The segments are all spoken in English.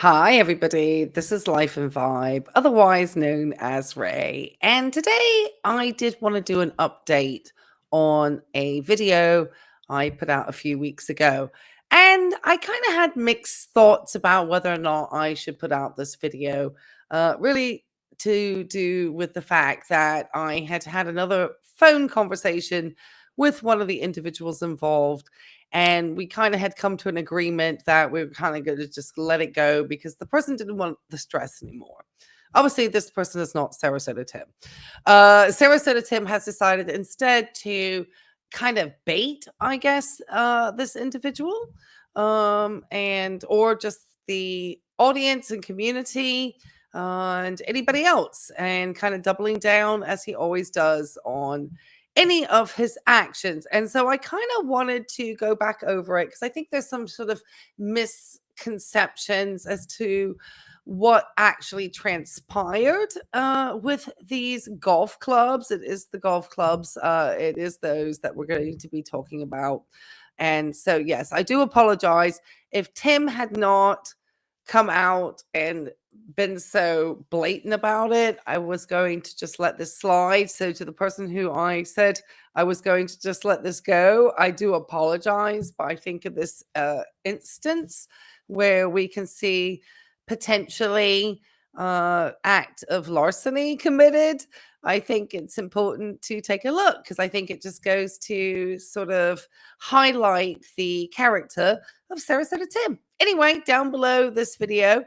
Hi, everybody. This is Life and Vibe, otherwise known as Ray. And today I did want to do an update on a video I put out a few weeks ago. And I kind of had mixed thoughts about whether or not I should put out this video, really to do with the fact that I had had another phone conversation with one of the individuals involved, and we kind of had come to an agreement that we were kind of going to just let it go because the person didn't want the stress anymore. Obviously, this person is not Sarasota Tim. Sarasota Tim has decided instead to kind of bait, I guess, this individual, and or just the audience and community, and anybody else, and kind of doubling down as he always does on any of his actions. And so I kind of wanted to go back over it because I think there's some sort of misconceptions as to what actually transpired with these golf clubs. It is the golf clubs, it is those that we're going to be talking about. And so, yes, I do apologize if Tim had not come out and been so blatant about it. I was going to just let this slide. So to the person who I said I was going to just let this go, I do apologize. But I think of this instance where we can see potentially act of larceny committed, I think it's important to take a look because I think it just goes to sort of highlight the character of Sarasota Tim. Anyway, down below this video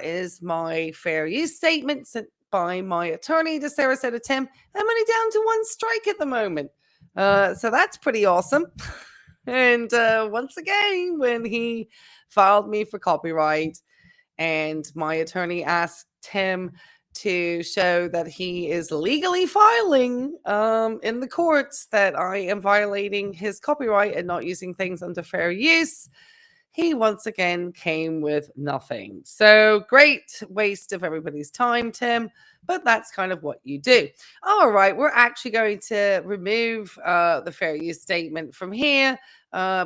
is my fair use statement sent by my attorney to Sarasota Tim. I'm only down to one strike at the moment. So that's pretty awesome. And once again, when he filed me for copyright and my attorney asked him to show that he is legally filing in the courts that I am violating his copyright and not using things under fair use, he once again came with nothing. So great waste of everybody's time, Tim, but that's kind of what you do. All right, we're actually going to remove the fair use statement from here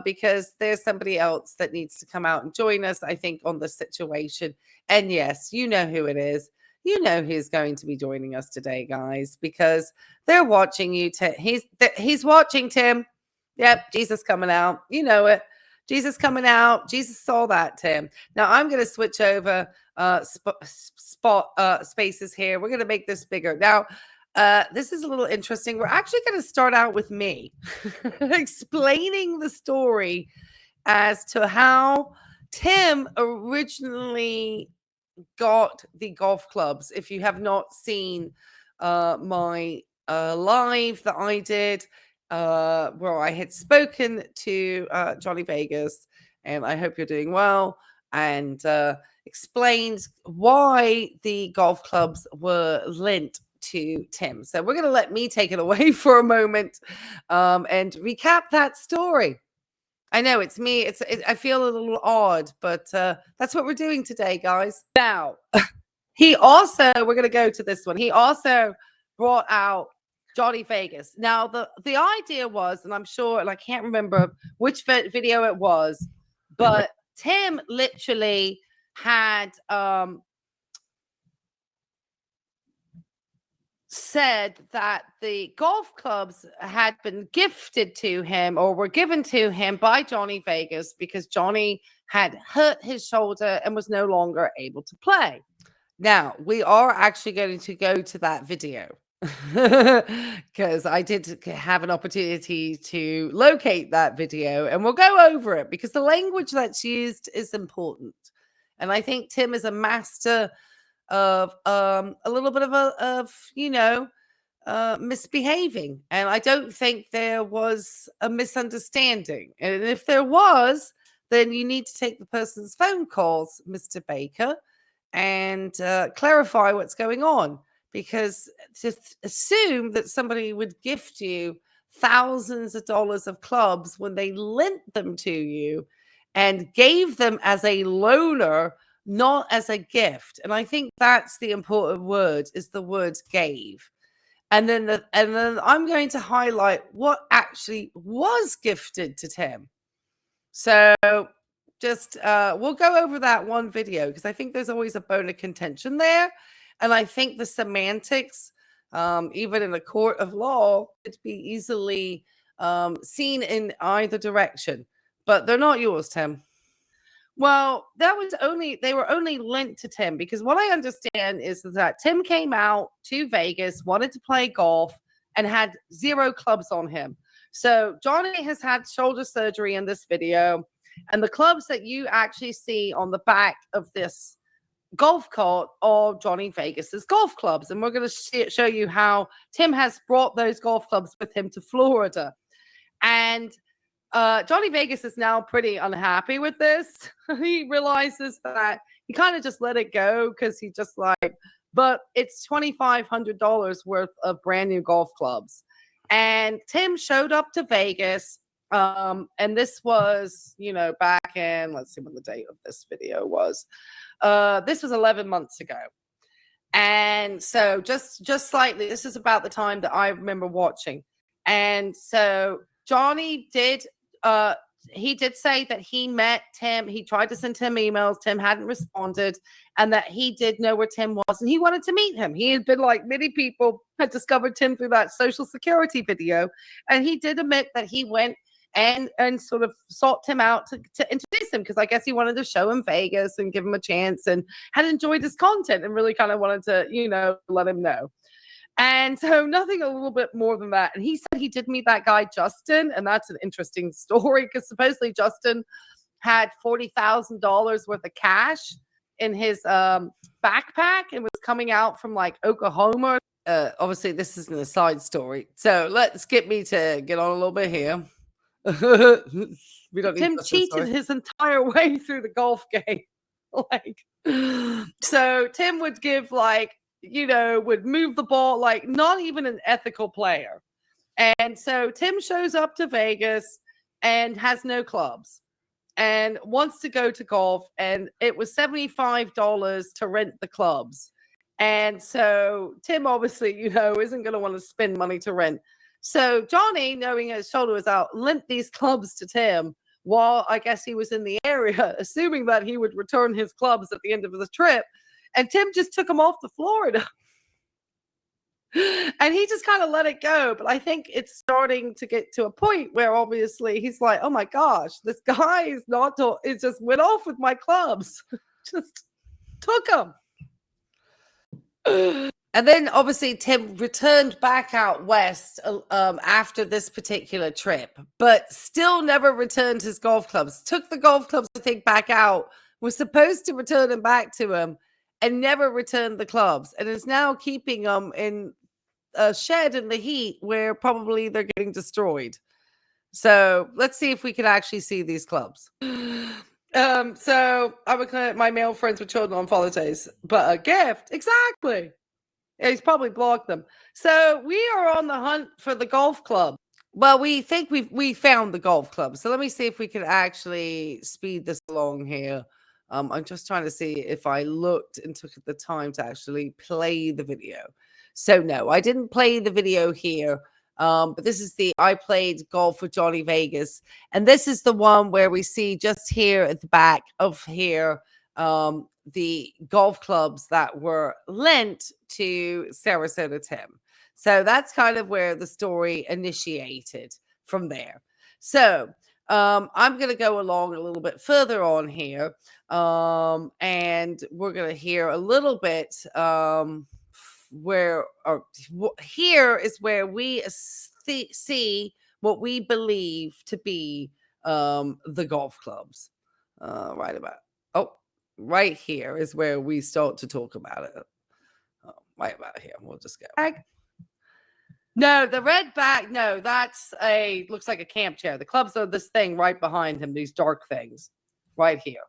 because there's somebody else that needs to come out and join us, I think, on the situation. And yes, you know who it is. You know who's going to be joining us today, guys, because they're watching you. He's watching, Tim. Yep, Jesus coming out. You know it. Jesus coming out. Jesus saw that, Tim. Now I'm going to switch over spaces here. We're going to make this bigger. Now, this is a little interesting. We're actually going to start out with me explaining the story as to how Tim originally got the golf clubs. If you have not seen my live that I did, where I had spoken to Johnny Vegas, and I hope you're doing well, and explained why the golf clubs were lent to Tim. So we're going to let me take it away for a moment and recap that story. I know it's me. I feel a little odd, but that's what we're doing today, guys. Now, we're going to go to this one. He also brought out Johnny Vegas. Now, the idea was, and I'm sure, and I can't remember which video it was, but Tim literally had said that the golf clubs had been gifted to him or were given to him by Johnny Vegas because Johnny had hurt his shoulder and was no longer able to play. Now, we are actually going to go to that video because I did have an opportunity to locate that video, and we'll go over it because the language that's used is important. And I think Tim is a master of a little bit of misbehaving. And I don't think there was a misunderstanding. And if there was, then you need to take the person's phone calls, Mr. Baker, and clarify what's going on. Because to assume that somebody would gift you thousands of dollars of clubs when they lent them to you and gave them as a loaner, not as a gift. And I think that's the important word, is the word gave. And then I'm going to highlight what actually was gifted to Tim. So just we'll go over that one video because I think there's always a bone of contention there. And I think the semantics, even in a court of law, could be easily seen in either direction. But they're not yours, Tim. Well, they were only lent to Tim because what I understand is that Tim came out to Vegas, wanted to play golf, and had 0 clubs on him. So Johnny has had shoulder surgery in this video, and the clubs that you actually see on the back of this golf cart are Johnny Vegas's golf clubs. And we're going to show you how Tim has brought those golf clubs with him to Florida. And Johnny Vegas is now pretty unhappy with this. He realizes that he kind of just let it go because he just like, but it's $2,500 worth of brand new golf clubs. And Tim showed up to Vegas. And this was, back in, let's see what the date of this video was. This was 11 months ago. And so just slightly, this is about the time that I remember watching. And so Johnny did he did say that he met Tim. He tried to send Tim emails. Tim hadn't responded, and that he did know where Tim was, and he wanted to meet him. He had been, like many people, had discovered Tim through that Social Security video, and he did admit that he went and sort of sought Tim out to introduce him because I guess he wanted to show him Vegas and give him a chance, and had enjoyed his content and really kind of wanted to, let him know. And so nothing a little bit more than that. And he said he did meet that guy, Justin. And that's an interesting story because supposedly Justin had $40,000 worth of cash in his backpack and was coming out from like Oklahoma. Obviously, this isn't a side story. So let's get me to get on a little bit here. We don't Tim cheated his entire way through the golf game. So Tim would give would move the ball, like not even an ethical player. And so Tim shows up to Vegas and has no clubs and wants to go to golf. And it was $75 to rent the clubs. And so Tim obviously, isn't going to want to spend money to rent. So Johnny, knowing his shoulder was out, lent these clubs to Tim while I guess he was in the area, assuming that he would return his clubs at the end of the trip. And Tim just took him off to Florida. And he just kind of let it go. But I think it's starting to get to a point where obviously he's like, oh my gosh, this guy is not, it just went off with my clubs. Just took them. And then obviously Tim returned back out west after this particular trip, but still never returned his golf clubs. Took the golf clubs, I think, back out, was supposed to return them back to him, and never returned the clubs, and is now keeping them in a shed in the heat where probably they're getting destroyed. So let's see if we can actually see these clubs. So I'm looking at my male friends with children on Father's Days, but a gift, exactly. Yeah, he's probably blocked them. So we are on the hunt for the golf club. Well, we think we found the golf club. So let me see if we can actually speed this along here. I'm just trying to see if I looked and took the time to actually play the video. So no, I didn't play the video here. But this is I played golf with Johnny Vegas. And this is the one where we see just here at the back of here, the golf clubs that were lent to Sarasota Tim. So that's kind of where the story initiated from there. So I'm going to go along a little bit further on here. And we're going to hear a little bit here is where we see what we believe to be the golf clubs. Right here is where we start to talk about it. Right about here. We'll just go. No, the red bag. No, that's looks like a camp chair. The clubs are this thing right behind him, these dark things right here.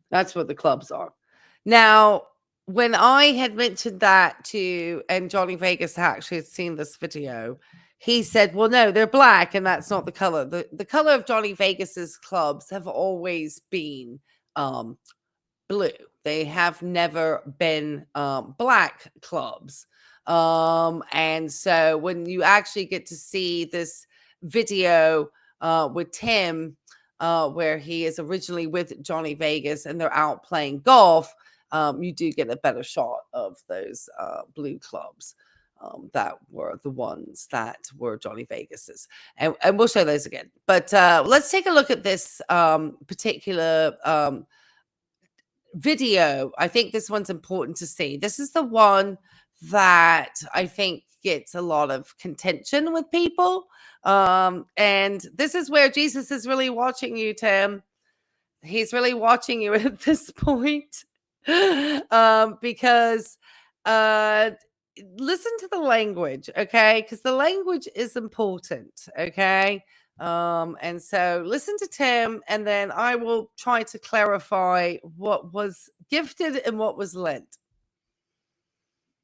That's what the clubs are. Now, when I had mentioned that and Johnny Vegas actually had seen this video, he said, well, no, they're black and that's not the color. The color of Johnny Vegas's clubs have always been blue. They have never been black clubs. And so when you actually get to see this video with Tim, where he is originally with Johnny Vegas and they're out playing golf, you do get a better shot of those blue clubs. That were the ones that were Johnny Vegas's. And we'll show those again. But let's take a look at this particular video. I think this one's important to see. This is the one that I think gets a lot of contention with people. And this is where Jesus is really watching you, Tim. He's really watching you at this point. Because listen to the language, okay? Because the language is important, okay? And so listen to Tim, and then I will try to clarify what was gifted and what was lent.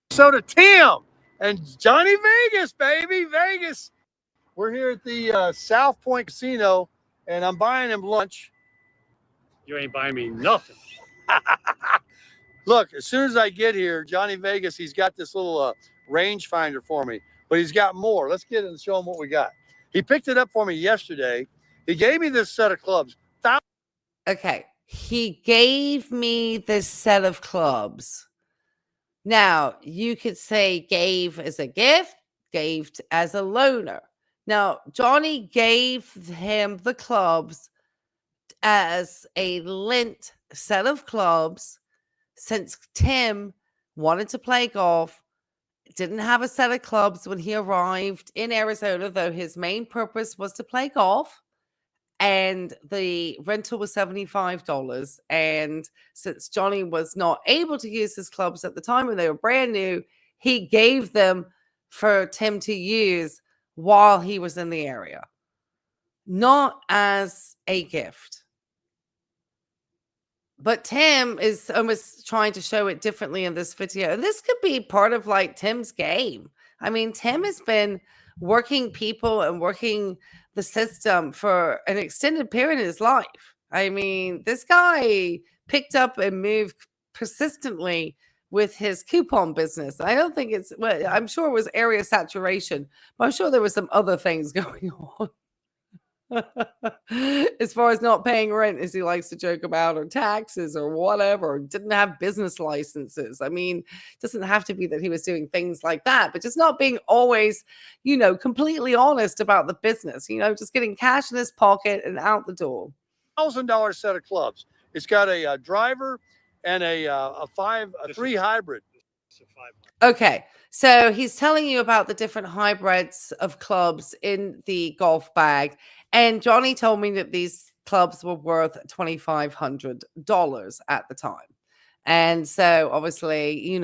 So to Tim and Johnny Vegas, baby, Vegas. We're here at the South Point Casino, and I'm buying him lunch. You ain't buying me nothing. Look, as soon as I get here, Johnny Vegas, he's got this little rangefinder for me, but he's got more. Let's get it and show him what we got. He picked it up for me yesterday. He gave me this set of clubs. Okay, he gave me this set of clubs. Now, you could say gave as a gift, gave as a loaner. Now, Johnny gave him the clubs as a lent set of clubs since Tim wanted to play golf, didn't have a set of clubs when he arrived in Arizona, though his main purpose was to play golf. And the rental was $75. And since Johnny was not able to use his clubs at the time when they were brand new, he gave them for Tim to use while he was in the area, not as a gift. But Tim is almost trying to show it differently in this video. And this could be part of like Tim's game. I mean, Tim has been working people and working the system for an extended period in his life. I mean, this guy picked up and moved persistently with his coupon business. I don't think it's, well, I'm sure it was area saturation, but I'm sure there were some other things going on. As far as not paying rent, as he likes to joke about, or taxes or whatever, didn't have business licenses. I mean, it doesn't have to be that he was doing things like that, but just not being always, completely honest about the business, just getting cash in his pocket and out the door. $1,000 set of clubs. It's got a driver and a 3 hybrid. Okay. So he's telling you about the different hybrids of clubs in the golf bag. And Johnny told me that these clubs were worth $2,500 at the time. And so obviously,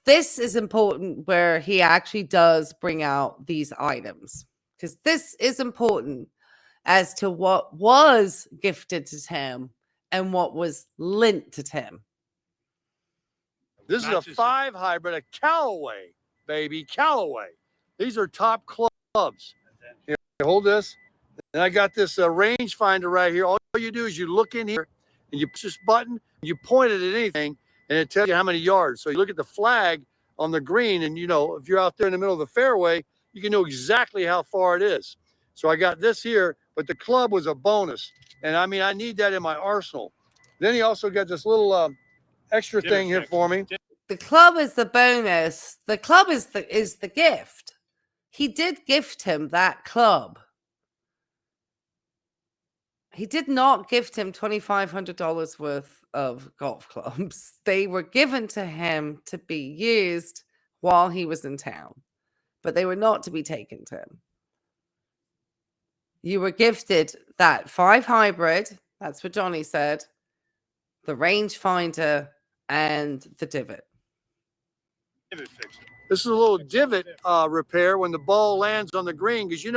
this is important where he actually does bring out these items, because this is important as to what was gifted to Tim and what was lent to Tim. This is a 5 hybrid, a Callaway, baby, Callaway. These are top clubs. Here, hold this. And I got this rangefinder right here. All you do is you look in here and you push this button, you point it at anything, and it tells you how many yards. So you look at the flag on the green, and if you're out there in the middle of the fairway, you can know exactly how far it is. So I got this here, but the club was a bonus. And I mean, I need that in my arsenal. Then he also got this little extra thing here for me. The club is the bonus. The club is the gift. He did gift him that club. He did not gift him $2,500 worth of golf clubs. They were given to him to be used while he was in town, but they were not to be taken to him. You were gifted that 5 hybrid. That's what Johnny said. The rangefinder and the divot. This is a little divot repair when the ball lands on the green, because I'm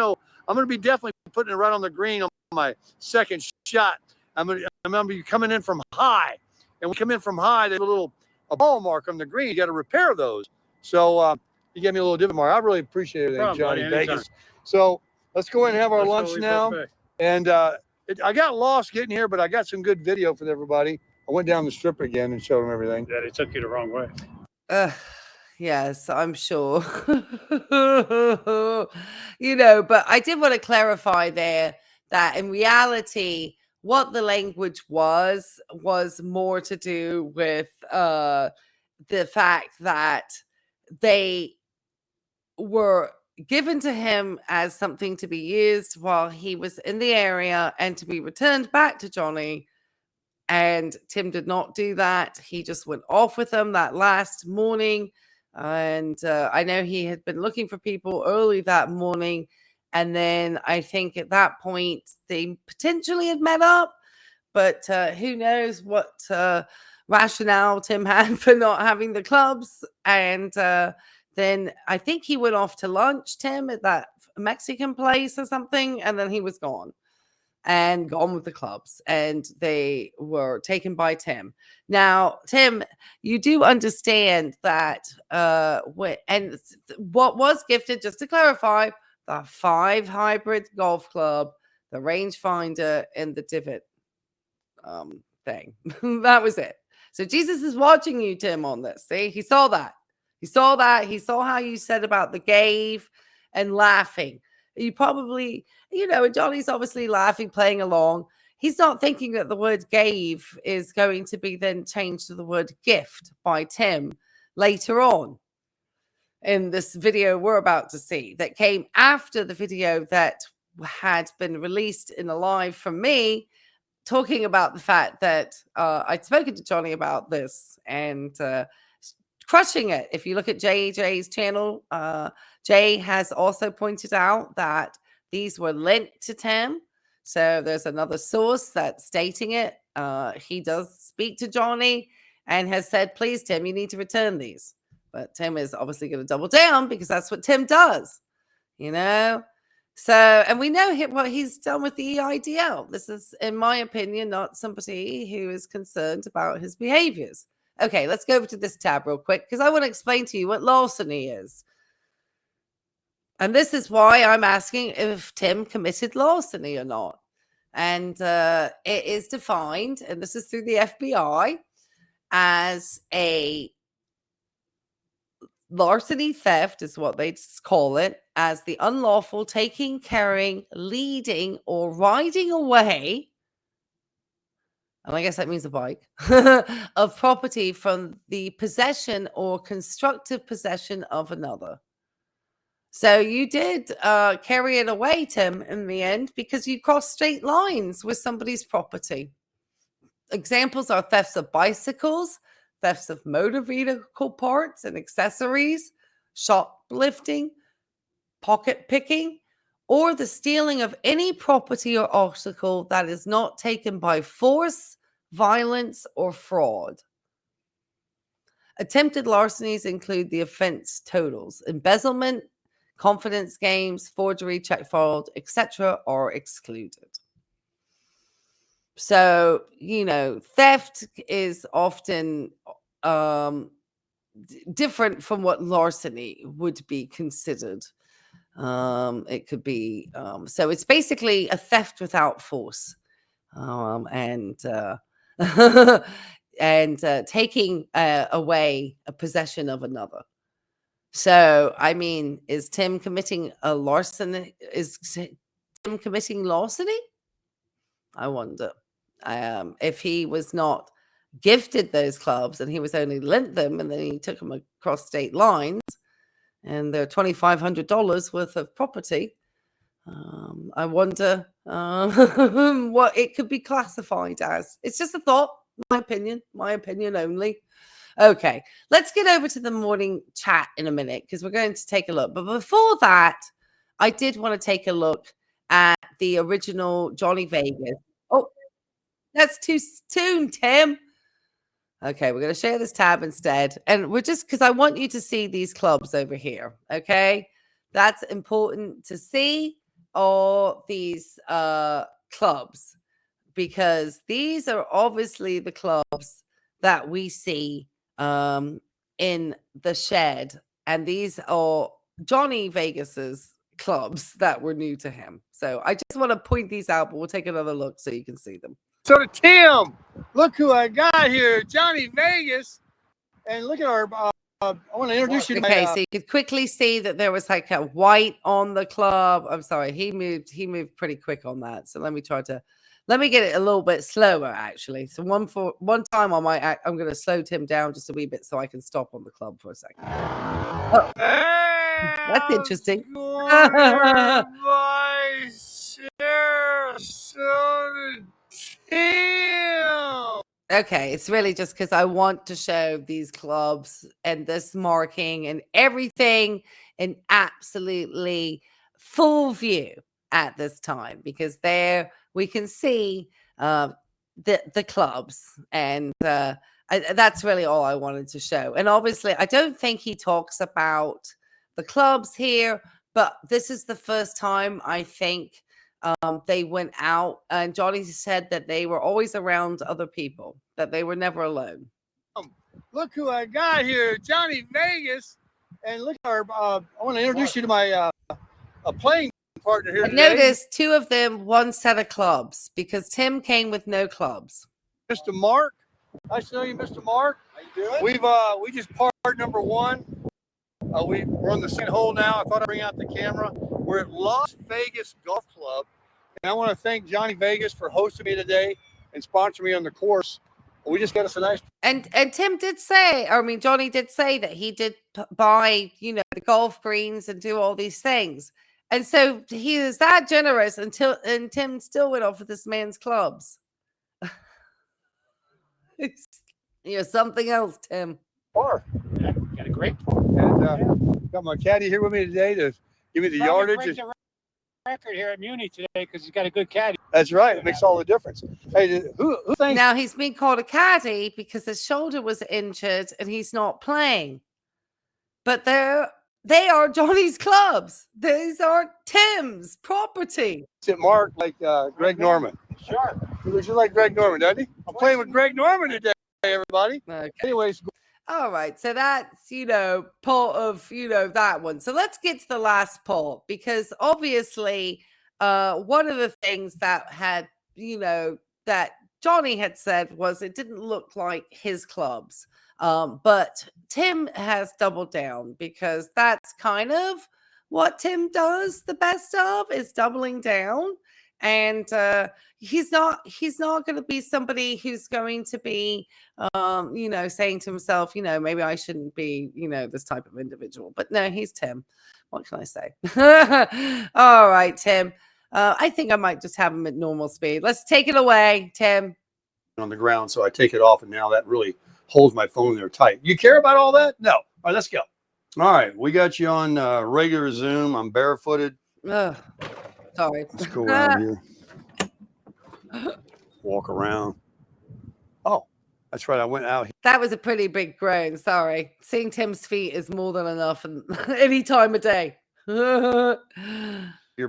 going to be definitely putting it right on the green on my second shot. I'm going to be coming in from high, and when we come in from high, there's a ball mark on the green. You got to repair those. So you gave me a little divot mark. I really appreciate it, Johnny Vegas. So let's go ahead and have our lunch now. Perfect. And I got lost getting here, but I got some good video for everybody. I went down the strip again and showed them everything. Yeah, they took you the wrong way. Yes, I'm sure. But I did want to clarify there that in reality, what the language was more to do with the fact that they were given to him as something to be used while he was in the area and to be returned back to Johnny. And Tim did not do that. He just went off with them that last morning. And I know he had been looking for people early that morning. And then I think at that point, they potentially had met up. But who knows what rationale Tim had for not having the clubs. And then I think he went off to lunch, Tim, at that Mexican place or something. And then he was gone. And gone with the clubs, and they were taken by Tim. Now, Tim, you do understand that what was gifted, just to clarify, the 5 hybrid golf club, the rangefinder, and the divot thing. That was it. So Jesus is watching you, Tim, on this. See, he saw that. He saw that. He saw how you said about the gave and laughing. You probably, and Johnny's obviously laughing, playing along. He's not thinking that the word gave is going to be then changed to the word gift by Tim later on in this video we're about to see, that came after the video that had been released in a live from me, talking about the fact that I'd spoken to Johnny about this and crushing it. If you look at JJ's channel, Jay has also pointed out that these were linked to Tim. So there's another source that's stating it. He does speak to Johnny and has said, please, Tim, you need to return these. But Tim is obviously going to double down because that's what Tim does, So, and we know what he's done with the EIDL. This is, in my opinion, not somebody who is concerned about his behaviors. Okay, let's go over to this tab real quick because I want to explain to you what larceny is. And this is why I'm asking if Tim committed larceny or not. And it is defined, and this is through the FBI, as a larceny theft is what they call it, as the unlawful taking, carrying, leading, or riding away, and I guess that means a bike, of property from the possession or constructive possession of another. So you did carry it away, Tim, in the end, because you crossed state lines with somebody's property. Examples are thefts of bicycles, thefts of motor vehicle parts and accessories, shoplifting, pocket picking, or the stealing of any property or article that is not taken by force, violence, or fraud. Attempted larcenies include the offense totals: embezzlement, confidence games, forgery, check fraud, etc. are excluded. So, theft is often different from what larceny would be considered. It could be, so it's basically a theft without force, and taking away a possession of another. So, I mean, is Tim committing a larceny? Is Tim committing larceny? I wonder. If he was not gifted those clubs and he was only lent them and then he took them across state lines and they're $2,500 worth of property, I wonder what it could be classified as. It's just a thought, my opinion only. Okay, let's get over to the morning chat in a minute because we're going to take a look. But before that, I did want to take a look at the original Johnny Vegas. Oh, that's too soon, Tim. Okay, we're going to share this tab instead. And we're just, because I want you to see these clubs over here, okay? That's important to see, all these clubs, because these are obviously the clubs that we see in the shed. And these are Johnny Vegas's clubs that were new to him. So I just want to point these out, but we'll take another look so you can see them. So to Tim, look who I got here, Johnny Vegas. And look at our I want to introduce you to Okay, my, so you could quickly see that there was like a white on the club. I'm sorry, he moved pretty quick on that. So let me get it a little bit slower actually. So one time I'm gonna slow Tim down just a wee bit so I can stop on the club for a second. Oh, that's interesting. my Sarasota team. Okay, it's really just because I want to show these clubs and this marking and everything in absolutely full view at this time, because there we can see the clubs, and that's really all I wanted to show. And obviously, I don't think he talks about the clubs here, but this is the first time I think they went out, and Johnny said that they were always around other people, that they were never alone. Look who I got here, Johnny Vegas. And look, I want to introduce you to my a playing partner here I today. noticed two of them, one set of clubs, because Tim came with no clubs. Mr. Mark. Nice to know you, Mr. Mark. How you doing? We just part number one. We're on the second hole now. I thought I'd bring out the camera. We're at Las Vegas Golf Club, and I want to thank Johnny Vegas for hosting me today and sponsoring me on the course. We just got us a nice. And Tim did say, Johnny did say that he did buy, the golf greens and do all these things. And so he is that generous and Tim still went off with this man's clubs. You're something else, Tim. Par. Yeah, got a great. And got my caddy here with me today to give me the yardage. Break the record here at Muni today because he's got a good caddy. That's right. It makes all the difference. Hey, who thinks? Now he's being called a caddy because his shoulder was injured and he's not playing. But they are Johnny's clubs. These are Tim's property. It Mark like Greg Norman. Sure. He looks just like Greg Norman, doesn't he? I'm playing with Greg Norman today, everybody. Okay. Anyways. All right. So that's, part of, that one. So let's get to the last part, because obviously one of the things that had, that Johnny had said was it didn't look like his clubs. But Tim has doubled down, because that's kind of what Tim does the best of, is doubling down. And he's not going to be somebody who's going to be, saying to himself, maybe I shouldn't be, this type of individual. But no, he's Tim. What can I say? All right, Tim. I think I might just have him at normal speed. Let's take it away, Tim. On the ground, so I take it off, and now that really holds my phone there tight. You care about all that? No. All right, let's go. All right, we got you on regular Zoom. I'm barefooted. Ugh. Sorry. Let's go around here. Walk around. Oh, that's right. I went out here. That was a pretty big groan. Sorry. Seeing Tim's feet is more than enough any time of day. Here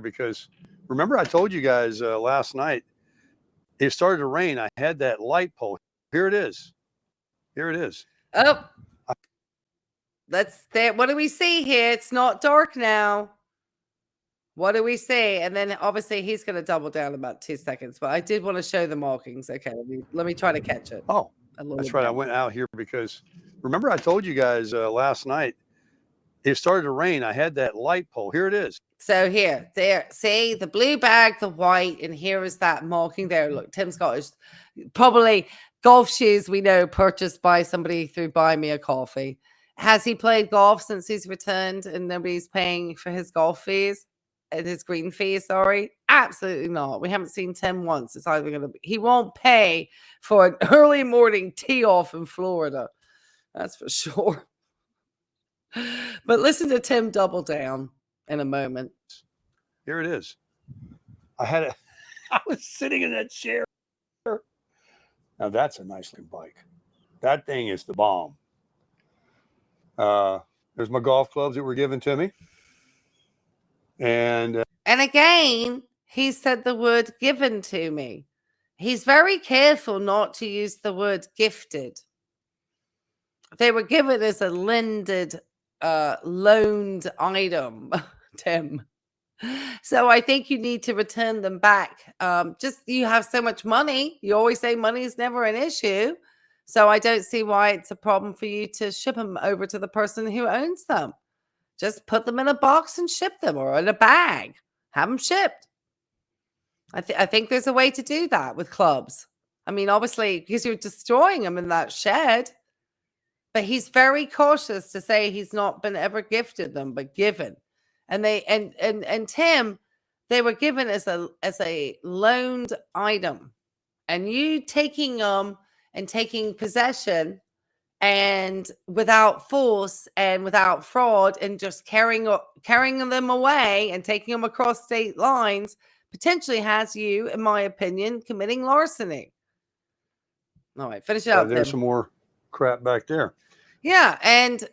because remember I told you guys last night it started to rain. I had that light pole. Here it is. Here it is. Oh. That's there. What do we see here? It's not dark now. What do we see? And then obviously he's going to double down in about 2 seconds. But I did want to show the markings. Okay, let me try to catch it. Oh, that's right. I went out here because remember I told you guys last night it started to rain. I had that light pole. Here it is. So here, there, see the blue bag, the white, and here is that marking there. Look, Tim's got his probably golf shoes, we know, purchased by somebody through Buy Me a Coffee. Has he played golf since he's returned and nobody's paying for his golf fees? His green fees, sorry? Absolutely not. We haven't seen Tim once. It's either going to be, he won't pay for an early morning tee off in Florida. That's for sure. But listen to Tim double down in a moment. Here it is. I was sitting in that chair. Now that's a nice little bike. That thing is the bomb. There's my golf clubs that were given to me. And again, he said the word given to me. He's very careful not to use the word gifted. They were given as a loaned item, Tim. So I think you need to return them back. You have so much money. You always say money is never an issue. So I don't see why it's a problem for you to ship them over to the person who owns them. Just put them in a box and ship them, or in a bag. Have them shipped. I think there's a way to do that with clubs. I mean, obviously, because you're destroying them in that shed. But he's very cautious to say he's not been ever gifted them, but given. And they and Tim, they were given as a loaned item. And you taking them and taking possession and without force and without fraud and just carrying them away and taking them across state lines potentially has you, in my opinion, committing larceny. All right, finish it up. There's some more crap back there. Yeah, and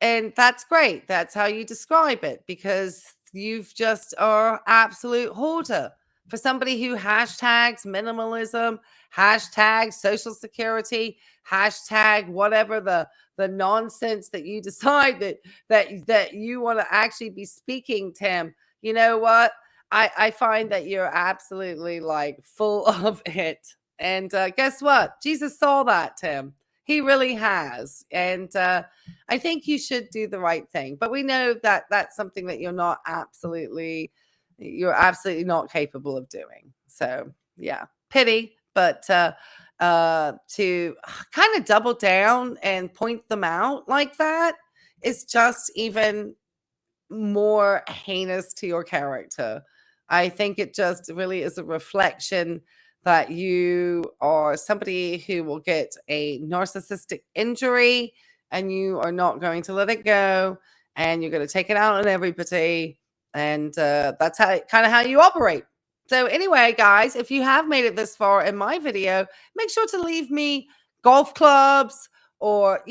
and that's great. That's how you describe it, because you've just are absolute hoarder. For somebody who hashtags minimalism, hashtag social security, hashtag whatever the nonsense that you decide that you want to actually be speaking, Tim. You know what? I find that you're absolutely like full of it. And guess what? Jesus saw that, Tim. He really has. And I think you should do the right thing. But we know that that's something that you're absolutely not capable of doing. So, yeah, pity. But to kind of double down and point them out like that is just even more heinous to your character. I think it just really is a reflection that you are somebody who will get a narcissistic injury and you are not going to let it go, and you're going to take it out on everybody. And that's kind of how you operate. So anyway, guys, if you have made it this far in my video, make sure to leave me golf clubs or,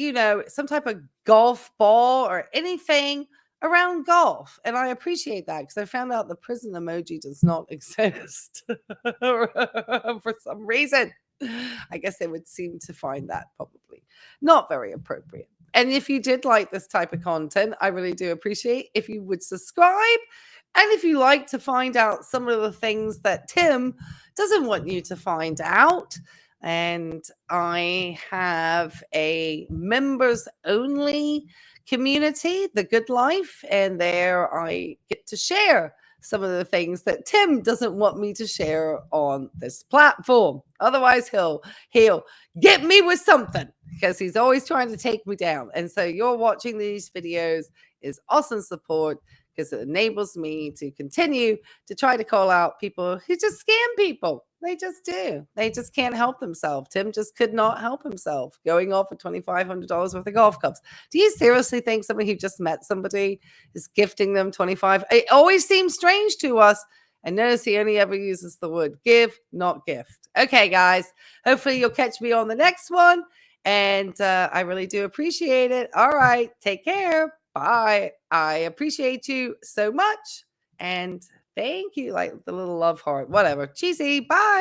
some type of golf ball or anything around golf. And I appreciate that, because I found out the prison emoji does not exist for some reason. I guess they would seem to find that probably not very appropriate. And if you did like this type of content, I really do appreciate if you would subscribe. And if you like to find out some of the things that Tim doesn't want you to find out, and I have a members only community, The Good Life, and there I get to share some of the things that Tim doesn't want me to share on this platform. Otherwise, he'll get me with something, because he's always trying to take me down. And so you're watching these videos is awesome support, because it enables me to continue to try to call out people who just scam people. They just do. They just can't help themselves. Tim just could not help himself going off with $2,500 worth of golf clubs. Do you seriously think somebody who just met somebody is gifting them 25? It always seems strange to us. And notice he only ever uses the word give, not gift. Okay, guys. Hopefully you'll catch me on the next one. And I really do appreciate it. All right. Take care. Bye. I appreciate you so much. And thank you. Like the little love heart, whatever. Cheesy. Bye.